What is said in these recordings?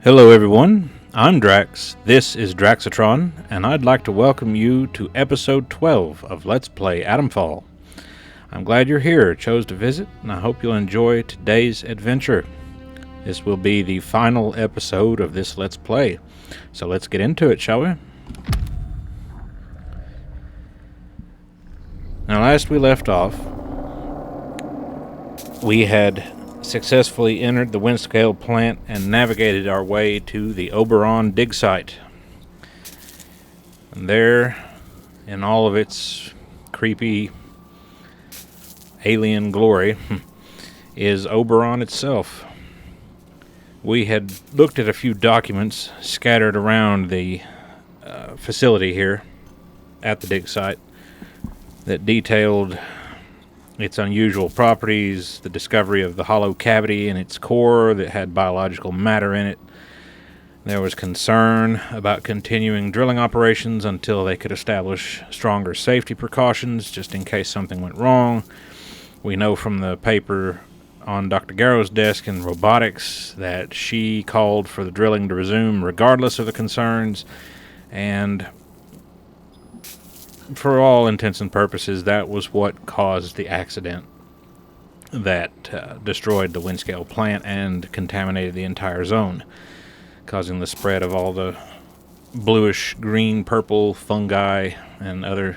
Hello everyone, I'm Drax, this is Draxatron, and I'd like to welcome you to episode 12 of Let's Play Atomfall. I'm glad you're here, chose to visit, and I hope you'll enjoy today's adventure. This will be the final episode of this Let's Play, so let's get into it, shall we? Now, last we left off, we had successfully entered the Windscale plant and navigated our way to the Oberon dig site. And there, in all of its creepy alien glory, is Oberon itself. We had looked at a few documents scattered around the facility here at the dig site that detailed its unusual properties, the discovery of the hollow cavity in its core that had biological matter in it. There was concern about continuing drilling operations until they could establish stronger safety precautions just in case something went wrong. We know from the paper on Dr. Garrow's desk in robotics that she called for the drilling to resume regardless of the concerns, and for all intents and purposes, that was what caused the accident that destroyed the Windscale plant and contaminated the entire zone, causing the spread of all the bluish, green, purple fungi and other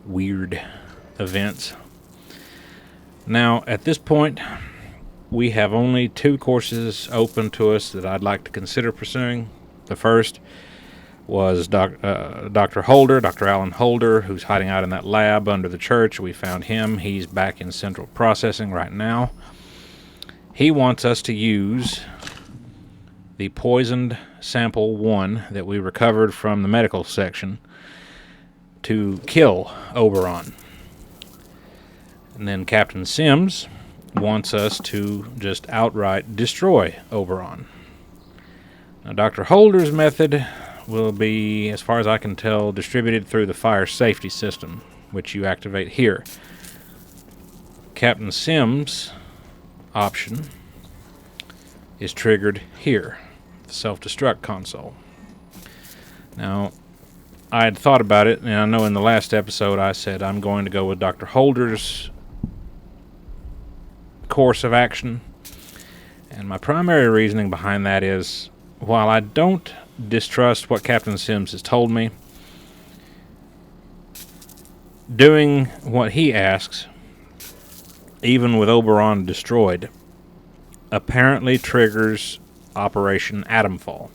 weird events. Now, at this point, we have only two courses open to us that I'd like to consider pursuing. The first was Dr. Holder, Dr. Alan Holder, who's hiding out in that lab under the church. We found him. He's back in central processing right now. He wants us to use the poisoned sample 1 that we recovered from the medical section to kill Oberon. And then Captain Sims wants us to just outright destroy Oberon. Now, Dr. Holder's method will be, as far as I can tell, distributed through the fire safety system, which you activate here. Captain Sims' option is triggered here, the self-destruct console. Now, I had thought about it, and I know in the last episode I said I'm going to go with Dr. Holder's course of action, and my primary reasoning behind that is, while I don't distrust what Captain Sims has told me, doing what he asks, even with Oberon destroyed, apparently triggers Operation Atomfall.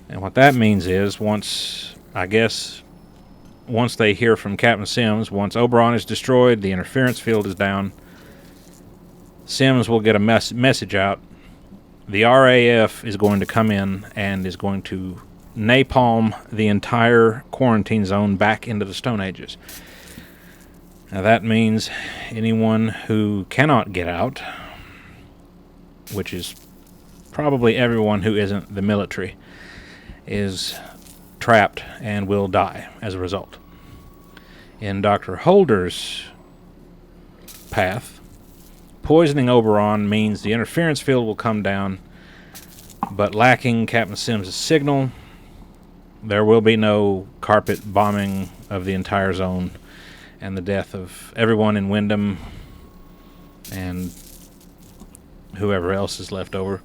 And what that means is, once they hear from Captain Sims, once Oberon is destroyed, the interference field is down, Sims will get a message out. The RAF is going to come in and is going to napalm the entire quarantine zone back into the Stone Ages. Now that means anyone who cannot get out, which is probably everyone who isn't the military, is trapped and will die as a result. In Dr. Holder's path, poisoning Oberon means the interference field will come down, but lacking Captain Sims' signal, there will be no carpet bombing of the entire zone and the death of everyone in Wyndham and whoever else is left over.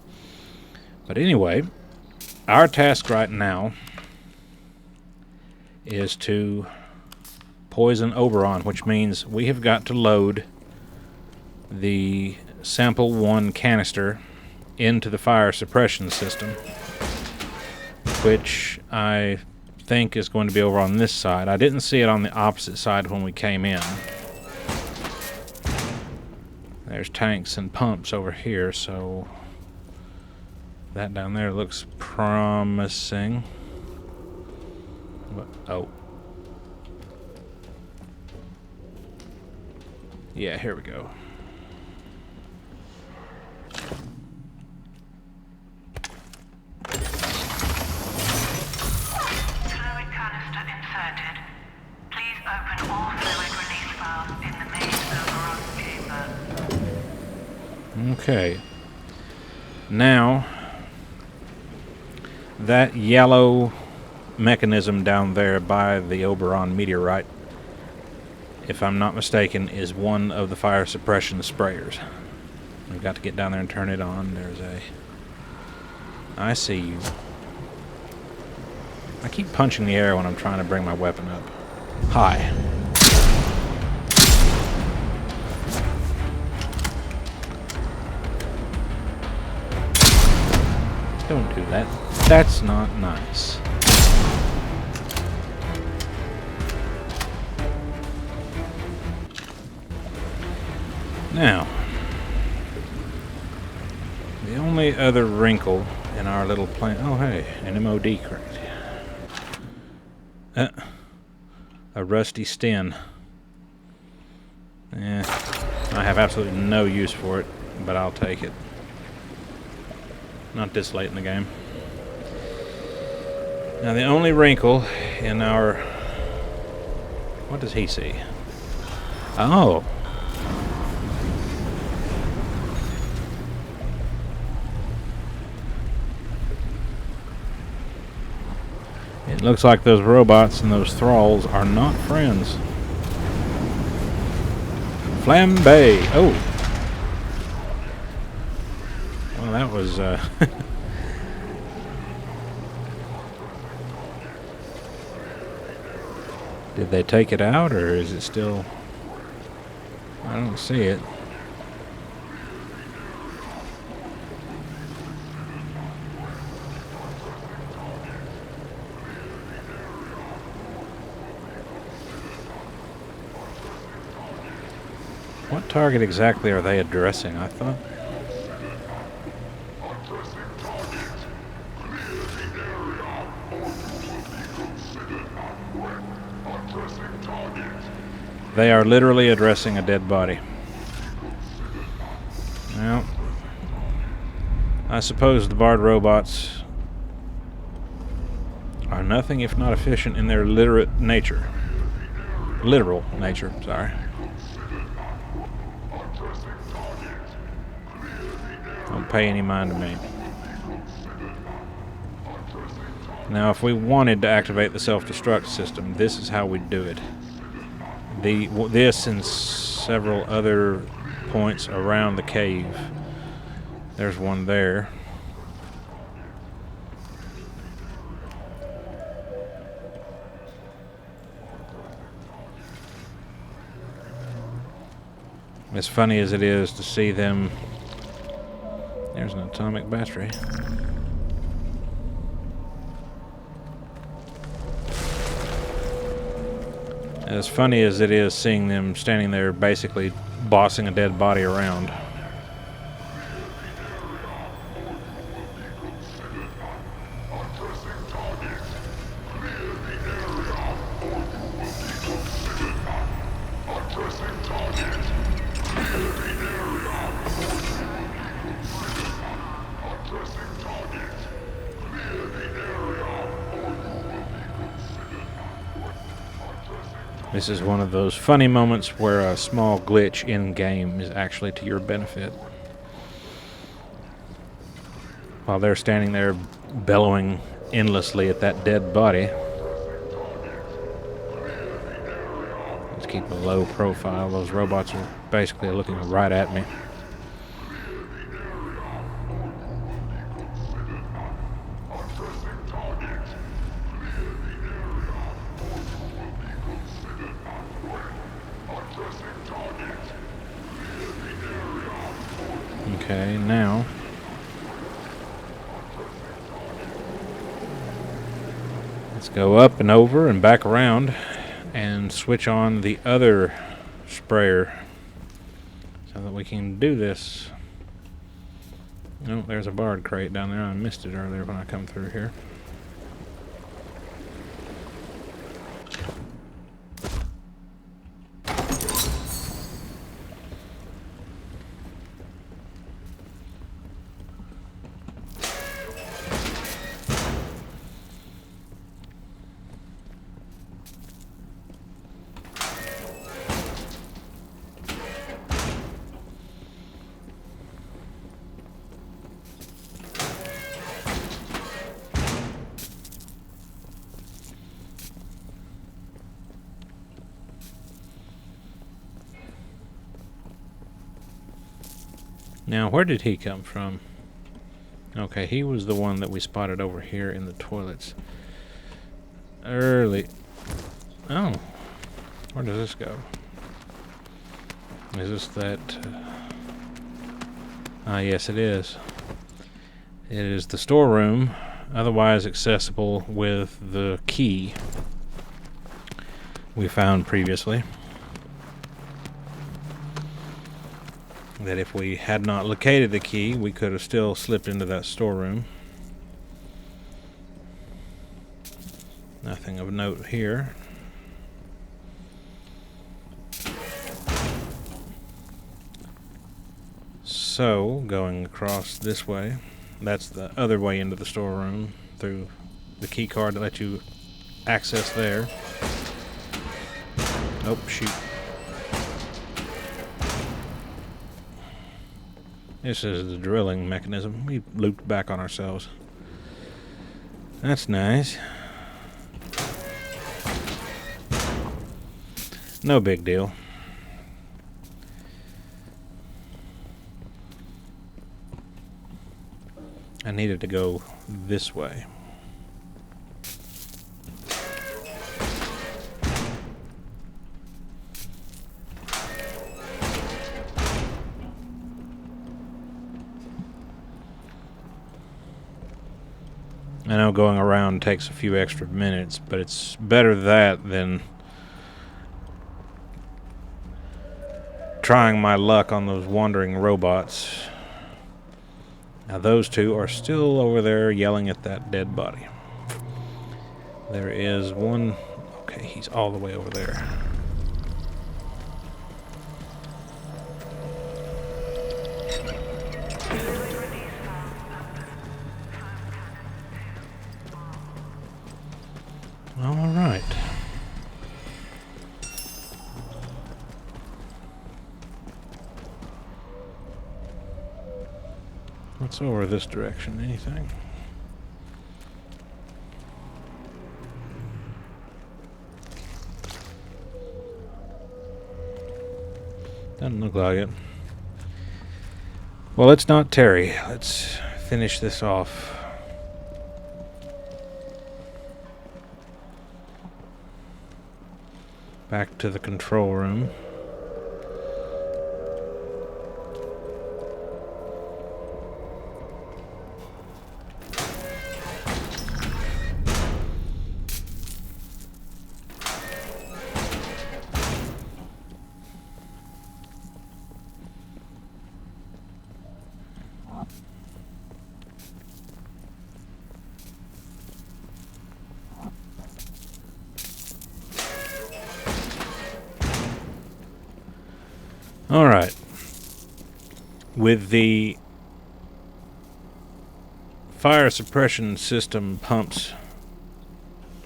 But anyway, our task right now is to poison Oberon, which means we have got to load the sample 1 canister into the fire suppression system, which I think is going to be over on this side. I didn't see it on the opposite side when we came in. There's tanks and pumps over here, so that down there looks promising. Oh. Yeah, here we go. Okay. Now, That yellow mechanism down there by the Oberon meteorite, if I'm not mistaken, is one of the fire suppression sprayers. We've got to get down there and turn it on. There's a... I see you. I keep punching the air when I'm trying to bring my weapon up. Hi. Don't do that. That's not nice. Now, the only other wrinkle in our little plan... Oh, hey, an MOD crate. A rusty Sten. I have absolutely no use for it, but I'll take it. Not this late in the game. Now, the only wrinkle in our... What does he see? Oh! It looks like those robots and those thralls are not friends. Flambe! Oh! Well, that was, Did they take it out, or is it still... I don't see it. What target exactly are they addressing? I thought... They are literally addressing a dead body. Well, I suppose the Bard robots are nothing if not efficient in their literal nature, sorry. Don't pay any mind to me. Now, if we wanted to activate the self-destruct system, this is how we'd do it. This and several other points around the cave. There's one there. As funny as it is to see them... There's an atomic battery. As funny as it is seeing them standing there basically bossing a dead body around. This is one of those funny moments where a small glitch in-game is actually to your benefit. While they're standing there bellowing endlessly at that dead body. Let's keep a low profile. Those robots are basically looking right at me. Okay, now let's go up and over and back around and switch on the other sprayer so that we can do this. Oh, there's a Bard crate down there. I missed it earlier when I come through here. Now, where did he come from? Okay, he was the one that we spotted over here in the toilets. Early. Oh. Where does this go? Is this that... yes, it is. It is the storeroom, otherwise accessible with the key we found previously. That if we had not located the key, we could have still slipped into that storeroom. Nothing of note here. So, going across this way, that's the other way into the storeroom, through the key card that lets you access there. Oh, shoot. This is the drilling mechanism. We looped back on ourselves. That's nice. No big deal. I needed to go this way. I know going around takes a few extra minutes, but it's better that than trying my luck on those wandering robots. Now those two are still over there yelling at that dead body. There is one... Okay, he's all the way over there. Alright. What's over this direction? Anything? Doesn't look like it. Well, it's not Terry. Let's finish this off. Back to the control room. Alright. With the fire suppression system pumps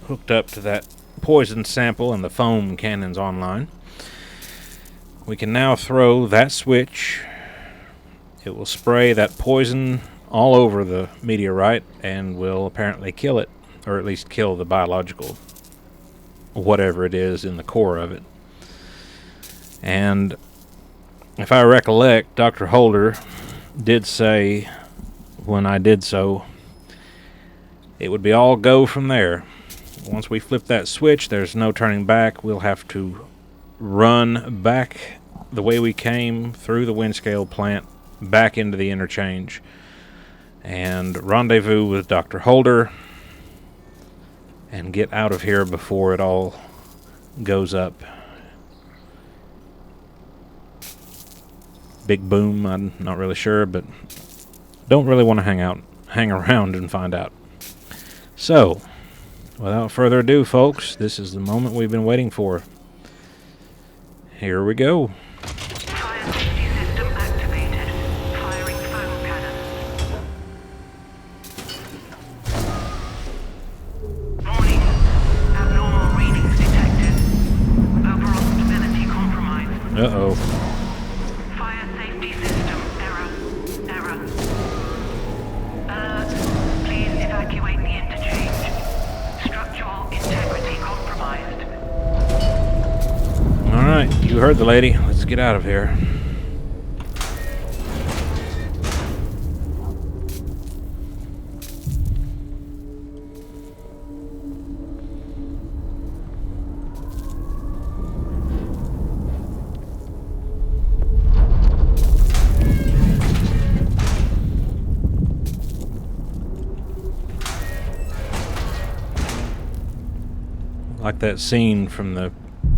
hooked up to that poison sample and the foam cannons online, we can now throw that switch. It will spray that poison all over the meteorite and will apparently kill it, or at least kill the biological whatever it is in the core of it. And if I recollect, Dr. Holder did say, when I did so, it would be all go from there. Once we flip that switch, there's no turning back. We'll have to run back the way we came through the Windscale plant, back into the interchange, and rendezvous with Dr. Holder, and get out of here before it all goes up. Big boom, I'm not really sure, but don't really want to hang around and find out. So, without further ado, folks, this is the moment we've been waiting for. Here we go. Fire safety system activated. Firing foam cannons. Warning. Abnormal readings detected. Overall stability compromised. Uh-oh. Fire safety system error. Alert. Please evacuate the interchange. Structural integrity compromised. Alright, you heard the lady. Let's get out of here. Like that scene from the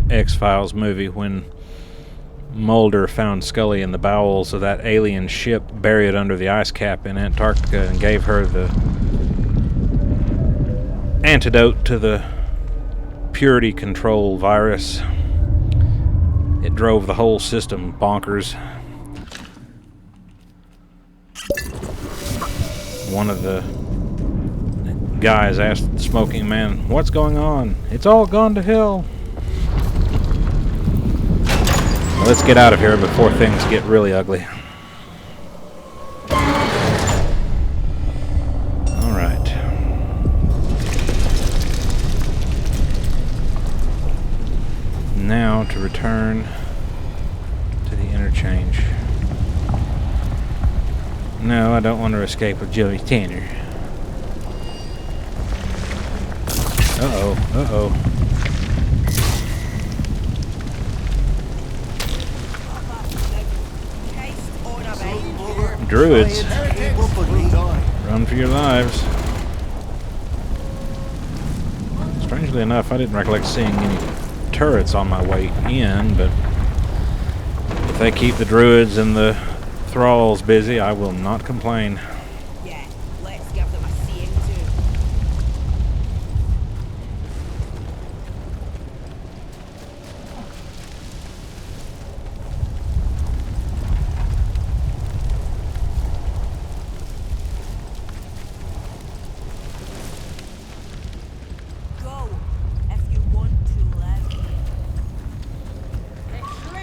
X-Files movie when Mulder found Scully in the bowels of that alien ship buried under the ice cap in Antarctica and gave her the antidote to the purity control virus. It drove the whole system bonkers. One of the guys asked the smoking man, "What's going on?" "It's all gone to hell." Let's get out of here before things get really ugly. Alright. Now to return to the interchange. No, I don't want to escape with Joey Tanner. Uh-oh, uh-oh. Druids, run for your lives. Strangely enough, I didn't recollect seeing any turrets on my way in, but if they keep the druids and the thralls busy, I will not complain. Yeah, let's give them a seeing too. Go, if you want to live.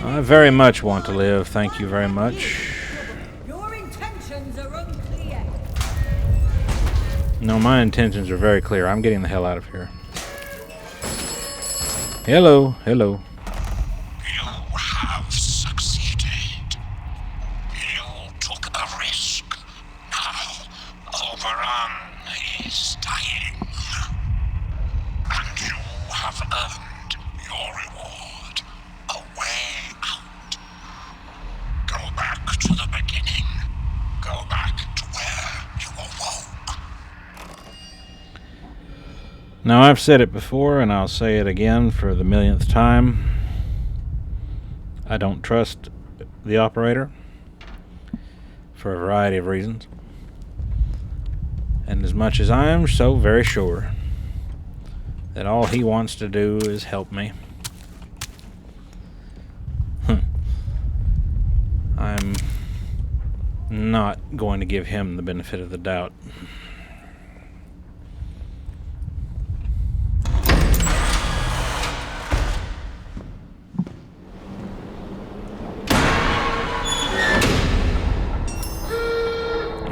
I very much want to live, thank you very much. Your intentions are unclear. No, my intentions are very clear. I'm getting the hell out of here. Hello, hello. You have succeeded. You took a risk. Now, Oberon is dying. And you have earned your reward. A way out. Go back to the beginning. Go back to where you awoke. Now, I've said it before, and I'll say it again for the millionth time. I don't trust the operator for a variety of reasons. And as much as I am so very sure that all he wants to do is help me, I'm not going to give him the benefit of the doubt.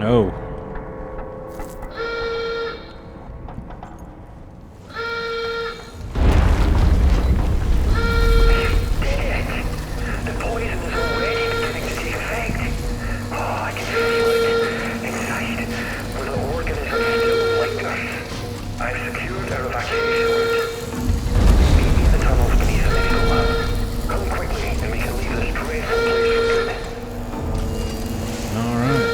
Oh. The poison is already beginning to take effect. Oh, I can feel it. Inside, where the organism still lingers. I've secured our evacuation route. Meet me in the tunnels beneath the medical lab. Come quickly, and we can leave this dreadful place for good. Alright.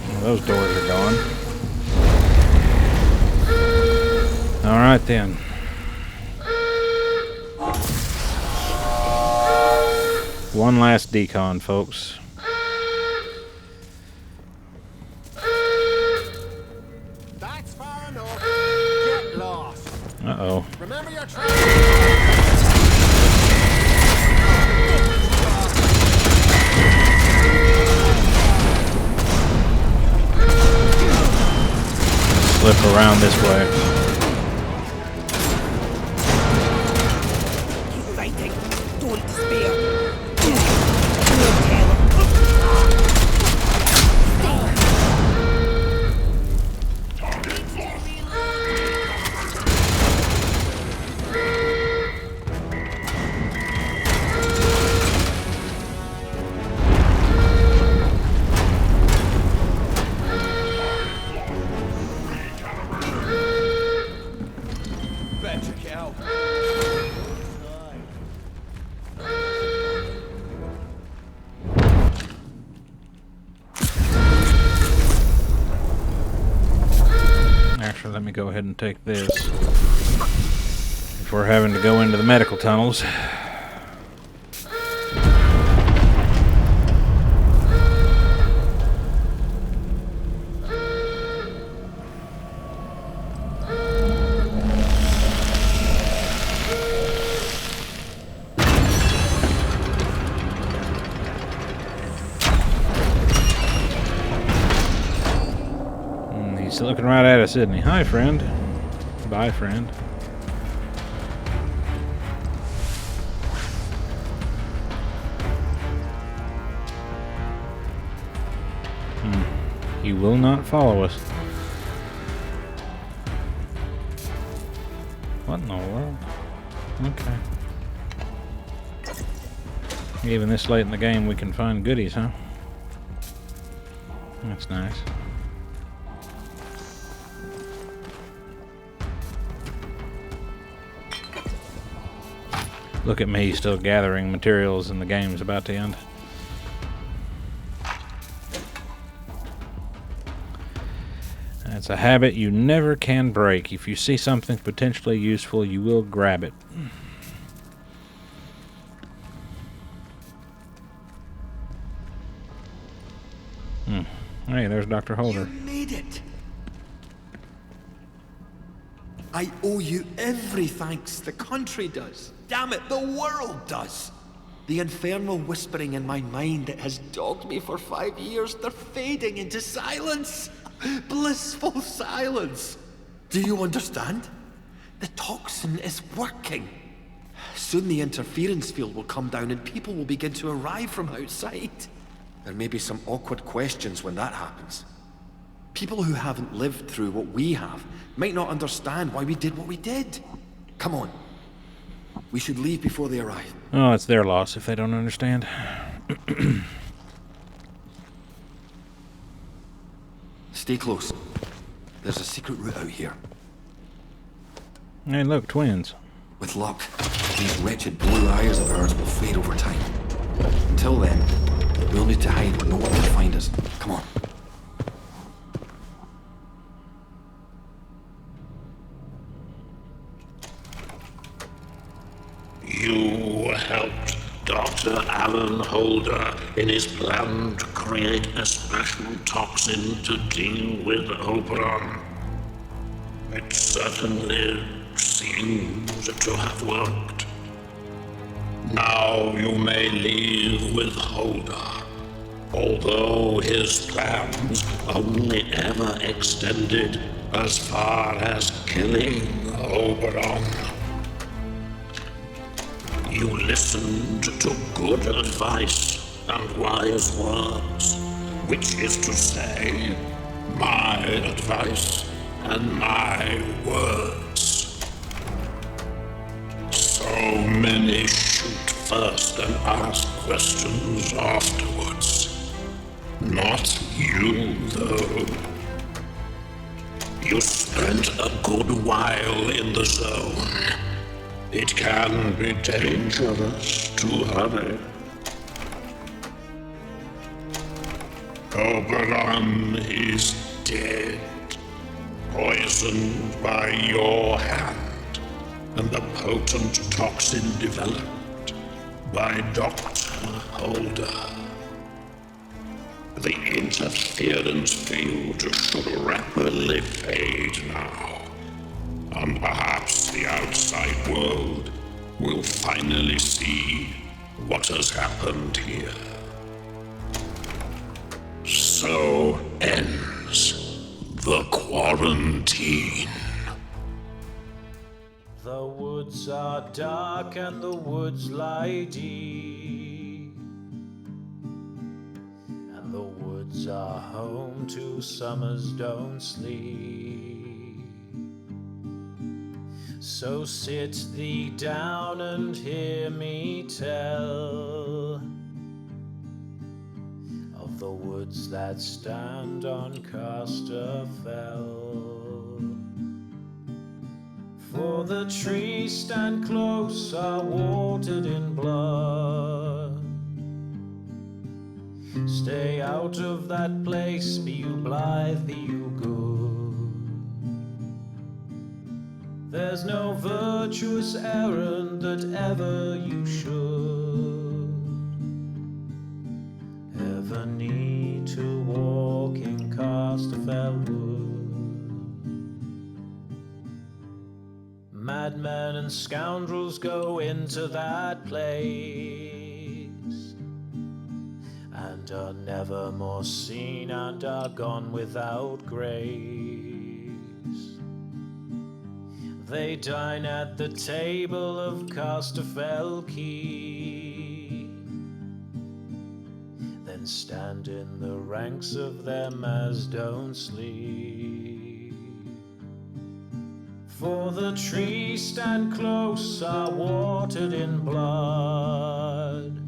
Well, those doors are gone. Alright then. One last decon, folks. That's far enough. Get lost. Uh-oh. Remember your Slip around this way. Keep fighting. Don't despair. Don't tell him. let me go ahead and take this before having to go into the medical tunnels. He's looking right at us, isn't he? Hi, friend. Bye, friend. He will not follow us. What in the world? Okay. Even this late in the game, we can find goodies, huh? That's nice. Look at me still gathering materials and the game's about to end. That's a habit you never can break. If you see something potentially useful, you will grab it. Hey, there's Dr. Holder. You made it. I owe you every thanks. The country does. Damn it, the world does. The infernal whispering in my mind that has dogged me for 5 years, they're fading into silence. Blissful silence. Do you understand? The toxin is working. Soon the interference field will come down and people will begin to arrive from outside. There may be some awkward questions when that happens. People who haven't lived through what we have might not understand why we did what we did. Come on. We should leave before they arrive. Oh, it's their loss if they don't understand. Stay close. There's a secret route out here. Hey, look, twins. With luck, these wretched blue eyes of ours will fade over time. Until then, we'll need to hide where no one can find us. Come on. You helped Dr. Alan Holder in his plan to create a special toxin to deal with Oberon. It certainly seems to have worked. Now you may leave with Holder, although his plans only ever extended as far as killing Oberon. You listened to good advice and wise words, which is to say, my advice and my words. So many shoot first and ask questions afterwards. Not you, though. You spent a good while in the zone. It can be dangerous to hurry. Oberon is dead, poisoned by your hand, and the potent toxin developed by Dr. Holder. The interference field should rapidly fade now. And perhaps the outside world will finally see what has happened here. So ends the quarantine. The woods are dark and the woods lie deep, and the woods are home to summers don't sleep. So sit thee down and hear me tell of the woods that stand on Caster Fell. For the trees stand close, are watered in blood. Stay out of that place, be you blithe, be you good. There's no virtuous errand that ever you should ever need to walk in Casterfell Wood. Madmen and scoundrels go into that place and are never more seen and are gone without grace. They dine at the table of Casterfell Keep, then stand in the ranks of them as don't sleep. For the trees stand close, are watered in blood.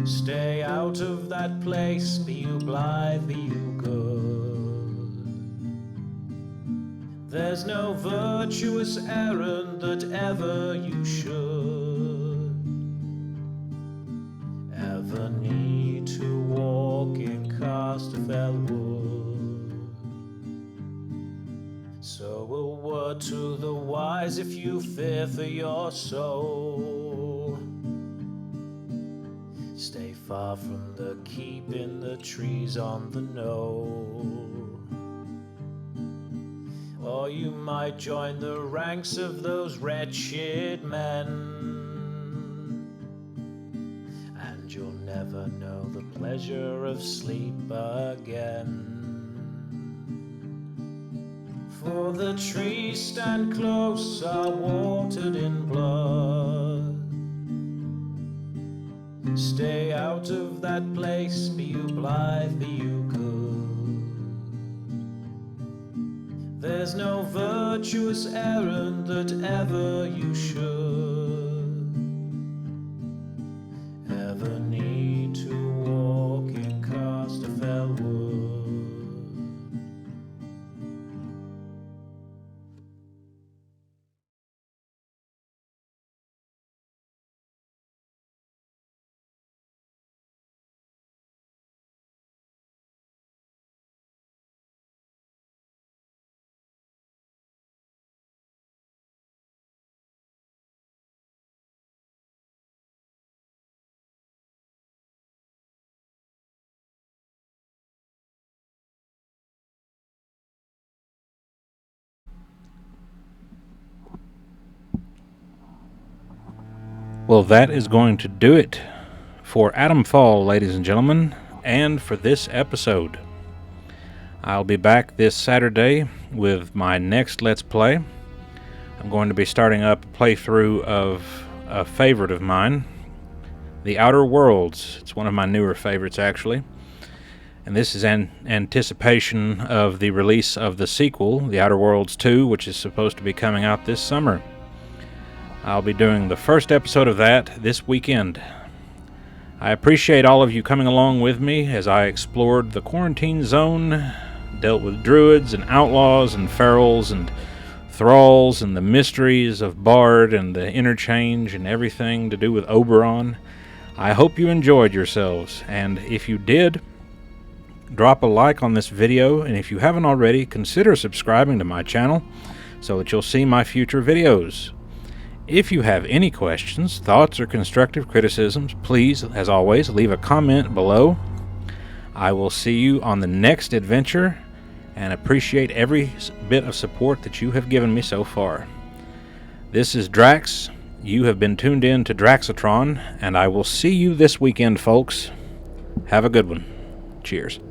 Stay out of that place, be you blithe, be you good. There's no virtuous errand that ever you should ever need to walk in Casterfell Wood. So a word to the wise if you fear for your soul. Stay far from the keep in the trees on the knoll. Or you might join the ranks of those wretched men, and you'll never know the pleasure of sleep again. For the trees stand close, are watered in blood. Stay out of that place, be you blithe, be you good. There's no virtuous errand that ever you should ever need to walk in Casterfell Wood. Well, that is going to do it for Atomfall, ladies and gentlemen, and for this episode. I'll be back this Saturday with my next Let's Play. I'm going to be starting up a playthrough of a favorite of mine, The Outer Worlds. It's one of my newer favorites, actually. And this is in anticipation of the release of the sequel, The Outer Worlds 2, which is supposed to be coming out this summer. I'll be doing the first episode of that this weekend. I appreciate all of you coming along with me as I explored the quarantine zone, dealt with druids and outlaws and ferals and thralls and the mysteries of Bard and the interchange and everything to do with Oberon. I hope you enjoyed yourselves, and if you did, drop a like on this video, and if you haven't already, consider subscribing to my channel so that you'll see my future videos. If you have any questions, thoughts, or constructive criticisms, please, as always, leave a comment below. I will see you on the next adventure and appreciate every bit of support that you have given me so far. This is Drax. You have been tuned in to Draxatron, and I will see you this weekend, folks. Have a good one. Cheers.